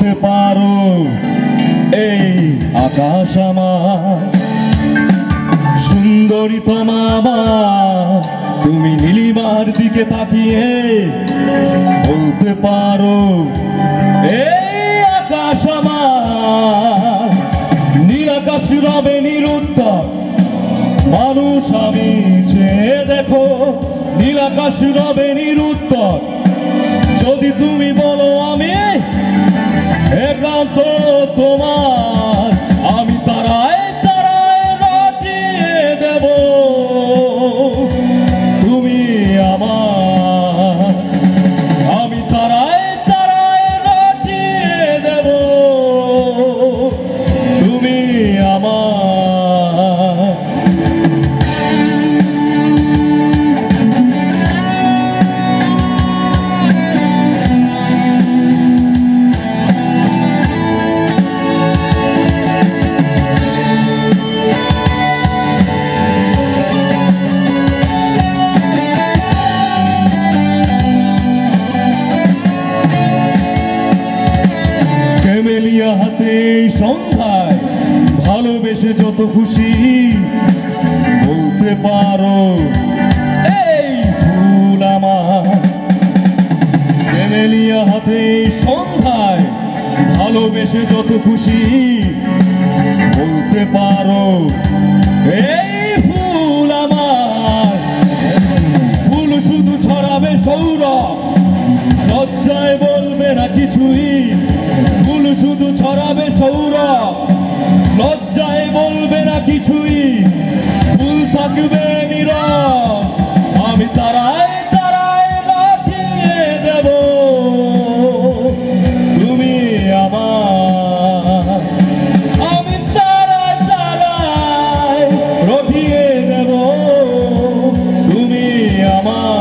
বলতে পারো এই আকাশ আমার সুন্দরী তোমা, তুমি নীলিমার দিকে তাকিয়ে বলতে পারো এই আকাশ আমার নীল আকাশ রবে নিরুত্তর মানুষ আমি চেয়ে দেখো নীল আকাশ রবে নিরুত্তর যদি তুমি বলো আমি একান্ত তোমার আমি তারায় তারায় রটিয়ে দেব তুমি আমার আমি তারায় তারায় রটিয়ে দেব তুমি আমার হাতে সন্ধ্যায় ভালোবেসে যত খুশি বলতে পারো এই ফুল আমার ক্যামেলিয়া হাতে সন্ধ্যায় ভালোবেসে যত খুশি বলতে পারো এই ফুল আমার ফুল শুধু ছড়াবে সৌরভ লজ্জায় বলবে না কিছুই ফুল শুধু ছড়াবে সৌরভ লজ্জায় বলবে না কিছুই ফুল থাকবে নীরব আমি তারায় তারায় রটিয়ে দেব তুমি আমার আমি তারায় তারায় রটিয়ে দেব তুমি আমার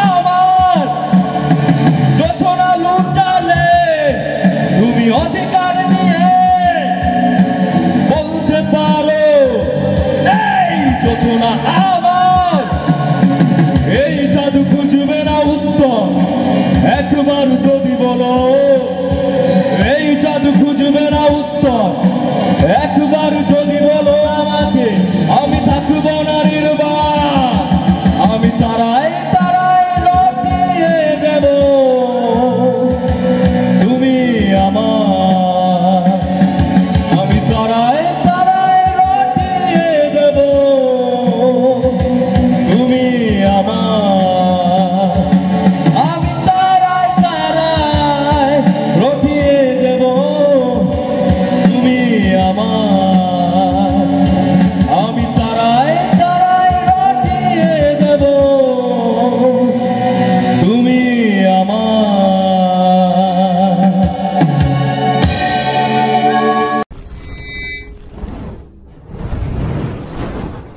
আমার যোছনা লুটালে তুমি অধিকার নিয়ে বলতে পারো এই যোছনা আমার এই জাদু খুঁজবে না উত্তর একবার যদি বলো